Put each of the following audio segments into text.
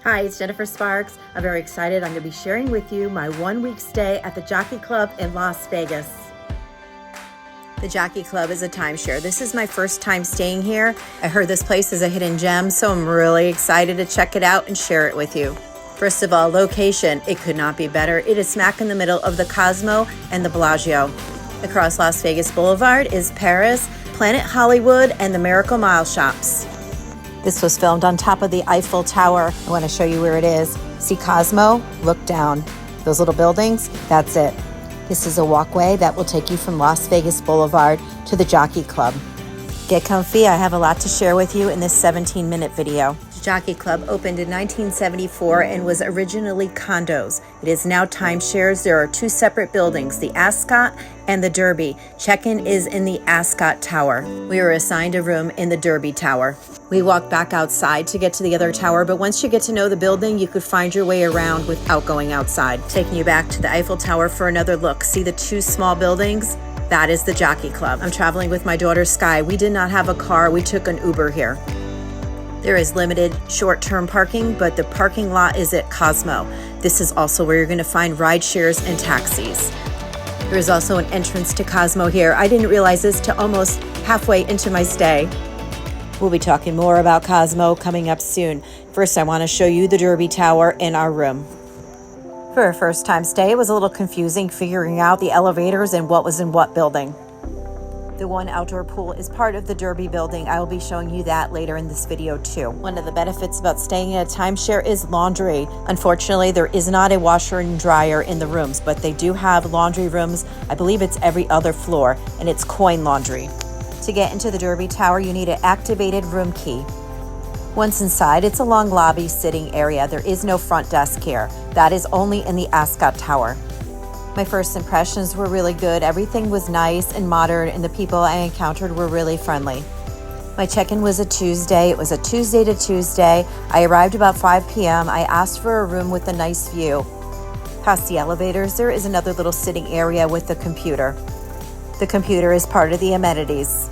Hi, it's Jennifer Sparks. I'm very excited. I'm going to be sharing with you my 1-week stay at the Jockey Club in Las Vegas. The Jockey Club is a timeshare. This is my first time staying here. I heard this place is a hidden gem, so I'm really excited to check it out and share it with you. First of all, location, it could not be better. It is smack in the middle of the Cosmo and the Bellagio. Across Las Vegas Boulevard is Paris, Planet Hollywood, and the Miracle Mile shops. This was filmed on top of the Eiffel Tower. I want to show you where it is. See Cosmo? Look down. Those little buildings, that's it. This is a walkway that will take you from Las Vegas Boulevard to the Jockey Club. Get comfy. I have a lot to share with you in this 17-minute video. Jockey Club opened in 1974 and was originally condos. It is now timeshares. There are 2 separate buildings, the Ascot and the Derby. Check-in is in the Ascot Tower. We were assigned a room in the Derby Tower. We walked back outside to get to the other tower, but once you get to know the building, you could find your way around without going outside. Taking you back to the Eiffel Tower for another look. See the 2 small buildings? That is the Jockey Club. I'm traveling with my daughter Sky. We did not have a car. We took an Uber here. There is limited short-term parking, but the parking lot is at Cosmo. This is also where you're going to find ride shares and taxis. There is also an entrance to Cosmo here. I didn't realize this till almost halfway into my stay. We'll be talking more about Cosmo coming up soon. First, I want to show you the Derby Tower in our room. For a first-time stay, it was a little confusing figuring out the elevators and what was in what building. The 1 outdoor pool is part of the Derby building. I will be showing you that later in this video too. One of the benefits about staying in a timeshare is laundry. Unfortunately, there is not a washer and dryer in the rooms, but they do have laundry rooms. I believe it's every other floor, and it's coin laundry. To get into the Derby Tower, you need an activated room key. Once inside, it's a long lobby sitting area. There is no front desk here. That is only in the Ascot Tower. My first impressions were really good. Everything was nice and modern, and the people I encountered were really friendly. My check-in was a Tuesday. It was a Tuesday to Tuesday. I arrived about 5 p.m. I asked for a room with a nice view. Past the elevators, there is another little sitting area with a computer. The computer is part of the amenities.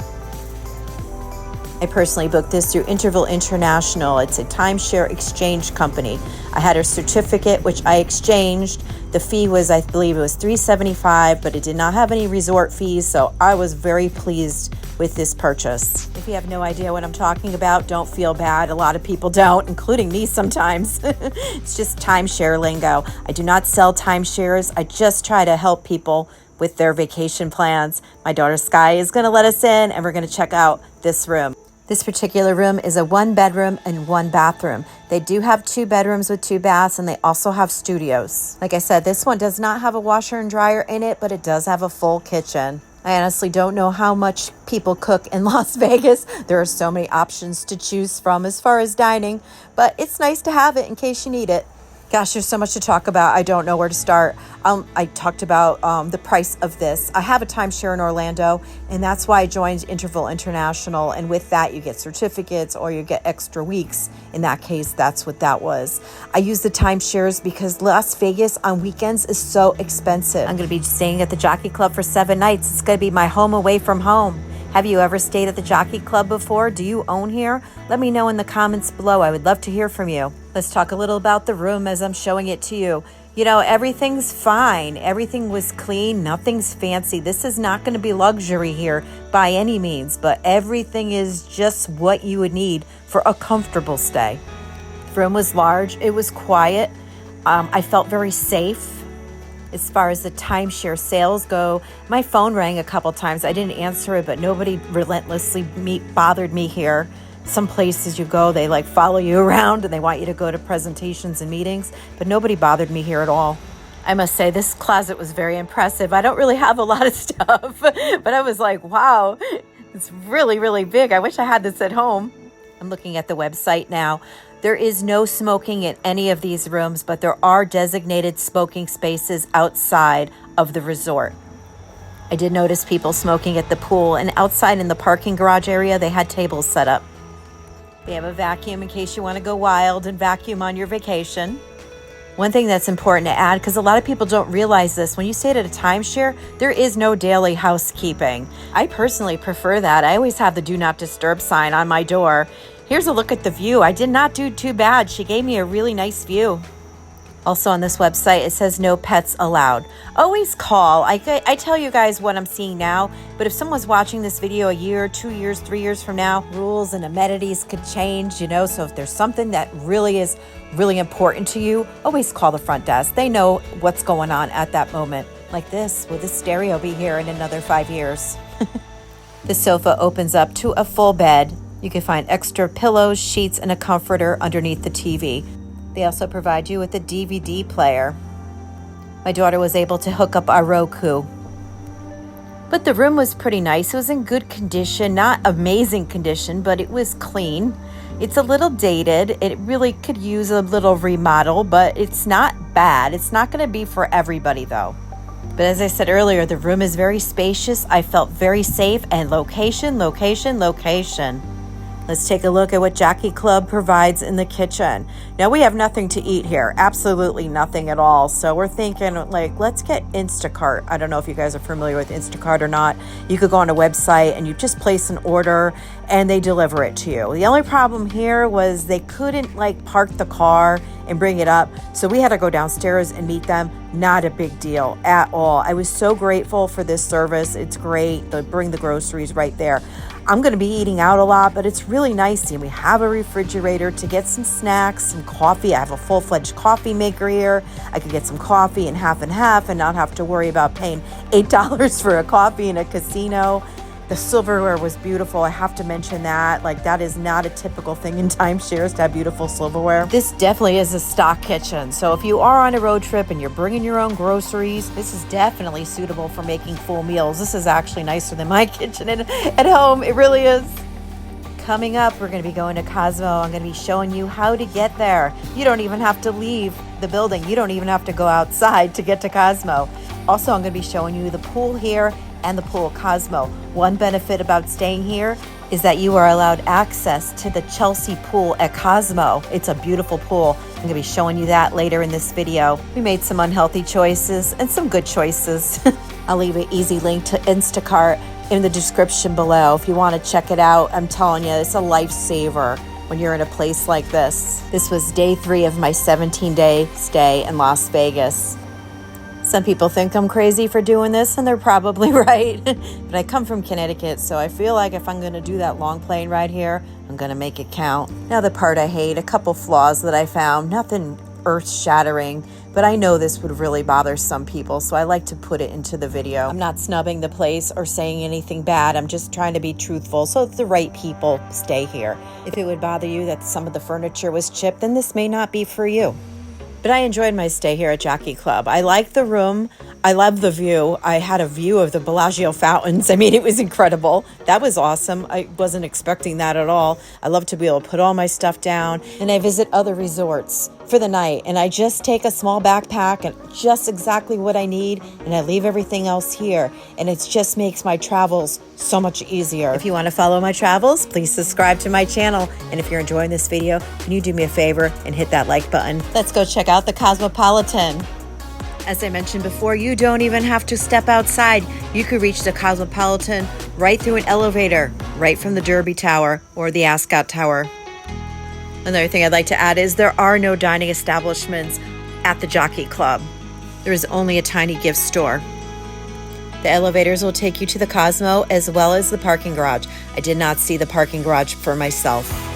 I personally booked this through Interval International. It's a timeshare exchange company. I had a certificate, which I exchanged. The fee was, I believe it was $375, but it did not have any resort fees, so I was very pleased with this purchase. If you have no idea what I'm talking about, don't feel bad. A lot of people don't, including me sometimes. It's just timeshare lingo. I do not sell timeshares. I just try to help people with their vacation plans. My daughter Sky is going to let us in, and we're going to check out this room. This particular room is a 1-bedroom and 1-bathroom. They do have 2 bedrooms with 2 baths, and they also have studios. Like I said, this one does not have a washer and dryer in it, but it does have a full kitchen. I honestly don't know how much people cook in Las Vegas. There are so many options to choose from as far as dining, but it's nice to have it in case you need it. Gosh, there's so much to talk about. I don't know where to start. I talked about the price of this. I have a timeshare in Orlando, and that's why I joined Interval International. And with that, you get certificates or you get extra weeks. In that case, that's what that was. I use the timeshares because Las Vegas on weekends is so expensive. I'm going to be staying at the Jockey Club for 7 nights. It's going to be my home away from home. Have you ever stayed at the Jockey Club before? Do you own here? Let me know in the comments below. I would love to hear from you. Let's talk a little about the room as I'm showing it to you. You know, everything's fine. Everything was clean. Nothing's fancy. This is not going to be luxury here by any means, but everything is just what you would need for a comfortable stay. The room was large. It was quiet. I felt very safe. As far as the timeshare sales go, my phone rang a couple times. I didn't answer it, but nobody relentlessly bothered me here. Some places you go, they like follow you around and they want you to go to presentations and meetings, but nobody bothered me here at all. I must say this closet was very impressive. I don't really have a lot of stuff, but I was like, wow, it's really, really big. I wish I had this at home. I'm looking at the website now. There is no smoking in any of these rooms, but there are designated smoking spaces outside of the resort. I did notice people smoking at the pool, and outside in the parking garage area, they had tables set up. They have a vacuum in case you want to go wild and vacuum on your vacation. One thing that's important to add, because a lot of people don't realize this, when you stay at a timeshare, there is no daily housekeeping. I personally prefer that. I always have the do not disturb sign on my door. Here's a look at the view. I did not do too bad. She gave me a really nice view. Also on this website, it says no pets allowed. Always call. I tell you guys what I'm seeing now, but if someone's watching this video a year, 2 years, 3 years from now, rules and amenities could change, you know, so if there's something that really is really important to you, always call the front desk. They know what's going on at that moment. Like this, will this stereo be here in another 5 years? The sofa opens up to a full bed. You can find extra pillows, sheets, and a comforter underneath the TV. They also provide you with a DVD player. My daughter was able to hook up our Roku. But the room was pretty nice. It was in good condition, not amazing condition, but it was clean. It's a little dated. It really could use a little remodel, but it's not bad. It's not going to be for everybody though. But as I said earlier, the room is very spacious. I felt very safe, and location. Let's take a look at what Jockey Club provides in the kitchen. Now, we have nothing to eat here, absolutely nothing at all. So we're thinking, like, let's get Instacart. I don't know if you guys are familiar with Instacart or not. You could go on a website and you just place an order and they deliver it to you. The only problem here was they couldn't like park the car and bring it up. So we had to go downstairs and meet them. Not a big deal at all. I was so grateful for this service. It's great. They bring the groceries right there. I'm going to be eating out a lot, but it's really nice. And we have a refrigerator to get some snacks, some coffee. I have a full-fledged coffee maker here. I could get some coffee and half and not have to worry about paying $8 for a coffee in a casino. The silverware was beautiful. I have to mention that. Like, that is not a typical thing in timeshares to have beautiful silverware. This definitely is a stock kitchen. So if you are on a road trip and you're bringing your own groceries, this is definitely suitable for making full meals. This is actually nicer than my kitchen at home. It really is. Coming up, we're going to be going to Cosmo. I'm going to be showing you how to get there. You don't even have to leave the building. You don't even have to go outside to get to Cosmo. Also, I'm going to be showing you the pool here and the pool at Cosmo. One benefit about staying here is that you are allowed access to the Chelsea pool at Cosmo. It's a beautiful pool. I'm going to be showing you that later in this video. We made some unhealthy choices and some good choices. I'll leave an easy link to Instacart in the description below if you want to check it out. I'm telling you, it's a lifesaver when you're in a place like this. This was day 3 of my 17-day stay in Las Vegas. Some people think I'm crazy for doing this, and they're probably right. But I come from Connecticut, so I feel like if I'm going to do that long plane ride here, I'm going to make it count. Now, the part I hate, a couple flaws that I found, nothing earth-shattering, but I know this would really bother some people, so I like to put it into the video. I'm not snubbing the place or saying anything bad. I'm just trying to be truthful so that the right people stay here. If it would bother you that some of the furniture was chipped, then this may not be for you. But I enjoyed my stay here at Jockey Club. I liked the room. I love the view. I had a view of the Bellagio fountains. I mean, it was incredible. That was awesome. I wasn't expecting that at all. I love to be able to put all my stuff down. And I visit other resorts for the night. And I just take a small backpack and just exactly what I need. And I leave everything else here. And it just makes my travels so much easier. If you want to follow my travels, please subscribe to my channel. And if you're enjoying this video, can you do me a favor and hit that like button? Let's go check out the Cosmopolitan. As I mentioned before, you don't even have to step outside. You could reach the Cosmopolitan right through an elevator, right from the Derby Tower or the Ascot Tower. Another thing I'd like to add is there are no dining establishments at the Jockey Club. There is only a tiny gift store. The elevators will take you to the Cosmo as well as the parking garage. I did not see the parking garage for myself.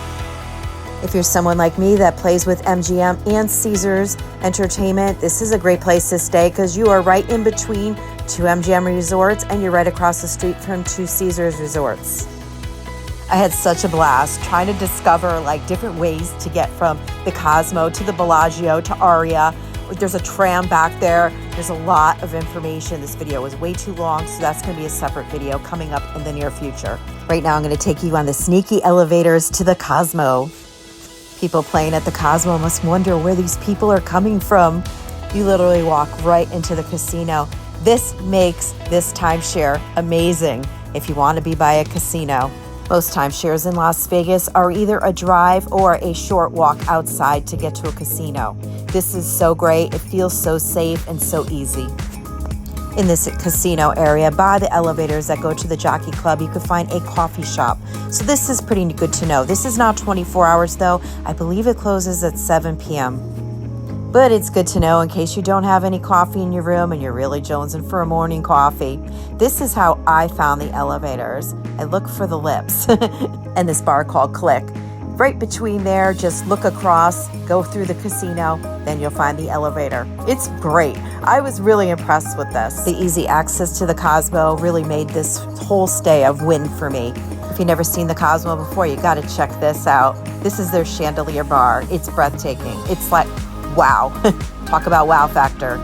If you're someone like me that plays with MGM and Caesars Entertainment, this is a great place to stay because you are right in between 2 MGM resorts and you're right across the street from 2 Caesars resorts. I had such a blast trying to discover like different ways to get from the Cosmo to the Bellagio to Aria. There's a tram back there. There's a lot of information. This video was way too long, so that's going to be a separate video coming up in the near future. Right now, I'm going to take you on the sneaky elevators to the Cosmo. People playing at the Cosmo must wonder where these people are coming from. You literally walk right into the casino. This makes this timeshare amazing if you want to be by a casino. Most timeshares in Las Vegas are either a drive or a short walk outside to get to a casino. This is so great. It feels so safe and so easy. In this casino area, by the elevators that go to the Jockey Club, you could find a coffee shop. So this is pretty good to know. This is not 24 hours though. I believe it closes at 7 p.m. But it's good to know in case you don't have any coffee in your room and you're really jonesing for a morning coffee. This is how I found the elevators. I look for the lips and this bar called Click. Right between there, just look across, go through the casino, then you'll find the elevator. It's great. I was really impressed with this. The easy access to the Cosmo really made this whole stay a win for me. If you've never seen the Cosmo before, you got to check this out. This is their chandelier bar. It's breathtaking. It's like, wow. Talk about wow factor.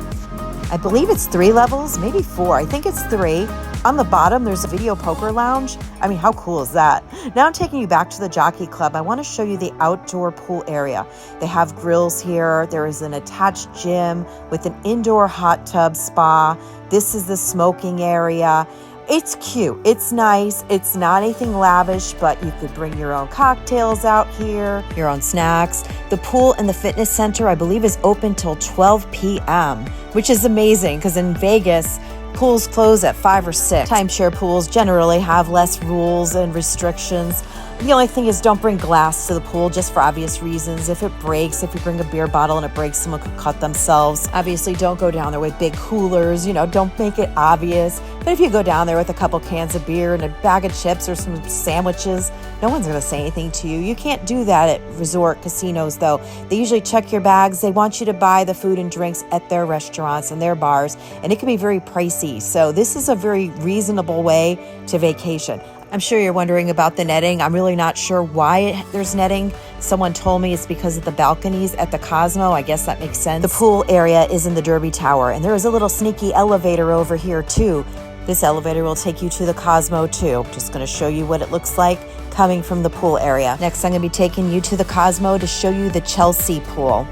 I believe it's 3 levels, maybe 4. I think it's 3. On the bottom, there's a video poker lounge. I mean, how cool is that? Now I'm taking you back to the Jockey Club. I want to show you the outdoor pool area. They have grills here. There is an attached gym with an indoor hot tub spa. This is the smoking area. It's cute. It's nice. It's not anything lavish, but you could bring your own cocktails out here, your own snacks. The pool and the fitness center, I believe, is open till 12 p.m., which is amazing because in Vegas, pools close at 5 or 6. Timeshare pools generally have less rules and restrictions. The only thing is don't bring glass to the pool just for obvious reasons. If it breaks, if you bring a beer bottle and it breaks, someone could cut themselves. Obviously, don't go down there with big coolers, don't make it obvious. But if you go down there with a couple cans of beer and a bag of chips or some sandwiches, no one's going to say anything to you. You can't do that at resort casinos, though. They usually check your bags. They want you to buy the food and drinks at their restaurants and their bars, and it can be very pricey. So this is a very reasonable way to vacation. I'm sure you're wondering about the netting. I'm really not sure why there's netting. Someone told me it's because of the balconies at the Cosmo. I guess that makes sense. The pool area is in the Derby Tower, and there is a little sneaky elevator over here too. This elevator will take you to the Cosmo too. Just going to show you what it looks like coming from the pool area. Next, I'm going to be taking you to the Cosmo to show you the Chelsea pool.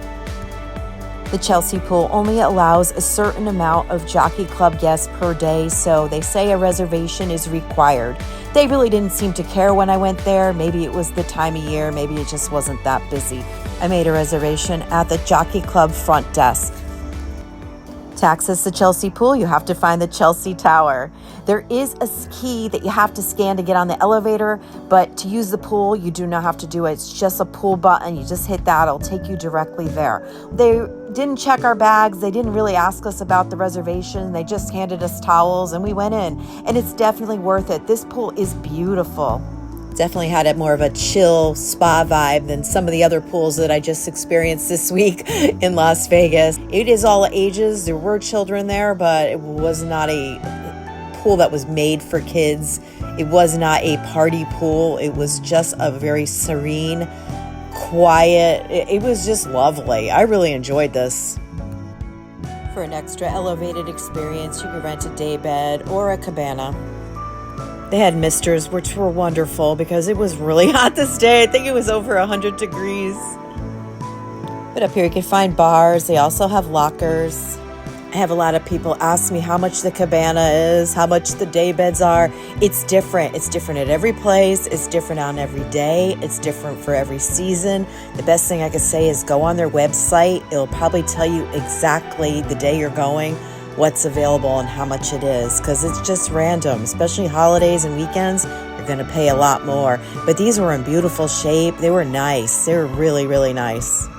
The Chelsea pool only allows a certain amount of Jockey Club guests per day, so they say a reservation is required. They really didn't seem to care when I went there. Maybe it was the time of year, maybe it just wasn't that busy. I made a reservation at the Jockey Club front desk. To access the Chelsea pool, you have to find the Chelsea Tower. There is a key that you have to scan to get on the elevator, but to use the pool, you do not have to do it. It's just a pool button. You just hit that. It'll take you directly there. They didn't check our bags. They didn't really ask us about the reservation. They just handed us towels and we went in. And it's definitely worth it. This pool is beautiful. Definitely had a more of a chill spa vibe than some of the other pools that I just experienced this week in Las Vegas. It is all ages. There were children there, but it was not a pool that was made for kids. It was not a party pool. It was just a very serene, quiet. It was just lovely. I really enjoyed this. For an extra elevated experience, you could rent a day bed or a cabana. They had misters, which were wonderful because it was really hot this day. I think it was over 100 degrees. But up here you can find bars. They also have lockers. I have a lot of people ask me how much the cabana is, how much the day beds are. It's different. It's different at every place. It's different on every day. It's different for every season. The best thing I could say is go on their website. It'll probably tell you exactly the day you're going, what's available and how much it is, because it's just random. Especially holidays and weekends, you're going to pay a lot more. But these were in beautiful shape. They were nice. They were really, really nice.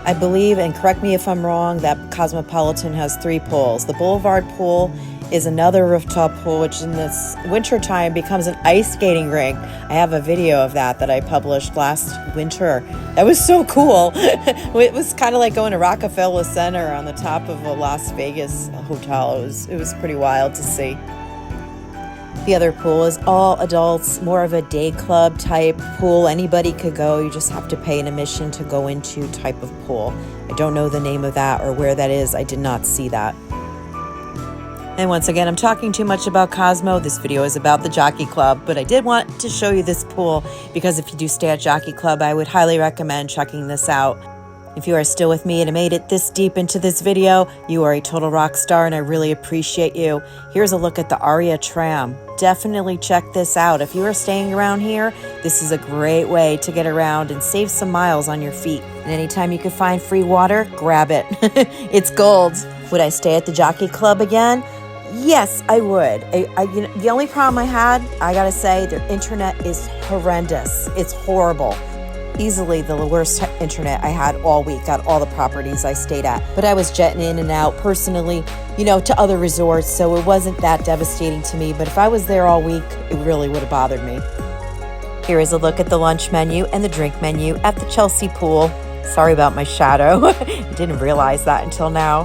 I believe, and correct me if I'm wrong, that Cosmopolitan has 3 pools. The Boulevard pool is another rooftop pool, which in this winter time becomes an ice skating rink. I have a video of that I published last winter. That was so cool. It was kind of like going to Rockefeller Center on the top of a Las Vegas hotel. It was pretty wild to see. The other pool is all adults, more of a day club type pool. Anybody could go. You just have to pay an admission to go into type of pool. I don't know the name of that or where that is. I did not see that. And once again, I'm talking too much about Cosmo. This video is about the Jockey Club, but I did want to show you this pool because if you do stay at Jockey Club, I would highly recommend checking this out. If you are still with me and made it this deep into this video, you are a total rock star and I really appreciate you. Here's a look at the Aria tram. Definitely check this out. If you are staying around here, this is a great way to get around and save some miles on your feet. And anytime you can find free water, grab it. It's gold. Would I stay at the Jockey Club again? Yes, I would. The only problem I had, I gotta say, their internet is horrendous. It's horrible. Easily the worst internet I had all week at all the properties I stayed at. But I was jetting in and out personally, to other resorts, so it wasn't that devastating to me. But if I was there all week, it really would have bothered me. Here is a look at the lunch menu and the drink menu at the Chelsea pool. Sorry about my shadow. I didn't realize that until now.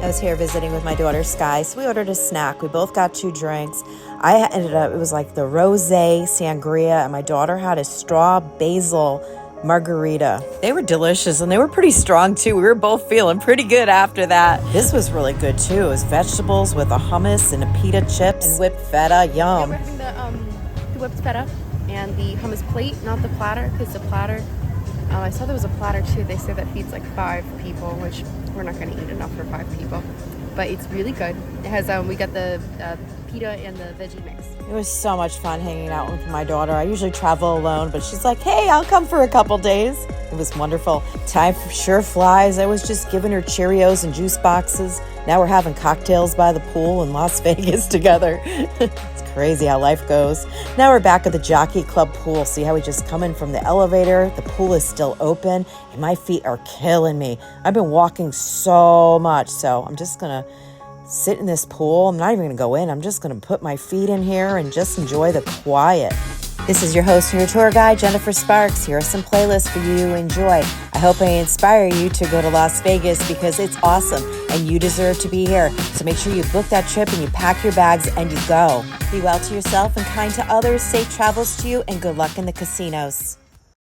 I was here visiting with my daughter Sky, so we ordered a snack. We both got 2 drinks. I ended up, it was like the rosé sangria, and my daughter had a straw basil margarita. They were delicious, and they were pretty strong too. We were both feeling pretty good after that. This was really good too. It was vegetables with a hummus and a pita chips and whipped feta. Yum. Yeah, we're having the whipped feta and the hummus plate, not the platter, because the platter, I saw there was a platter too. They say that feeds like 5 people, which we're not going to eat enough for 5 people. But it's really good. It has, we got the pita and the veggie mix. It was so much fun hanging out with my daughter. I usually travel alone, but she's like, hey, I'll come for a couple days. It was wonderful. Time sure flies. I was just giving her Cheerios and juice boxes. Now we're having cocktails by the pool in Las Vegas together. It's crazy how life goes. Now we're back at the Jockey Club pool. See how we just come in from the elevator? The pool is still open and my feet are killing me. I've been walking so much, so I'm just going to sit in this pool. I'm not even going to go in. I'm just going to put my feet in here and just enjoy the quiet. This is your host and your tour guide, Jennifer Sparks. Here are some playlists for you to enjoy. I hope I inspire you to go to Las Vegas because it's awesome and you deserve to be here. So make sure you book that trip and you pack your bags and you go. Be well to yourself and kind to others. Safe travels to you and good luck in the casinos.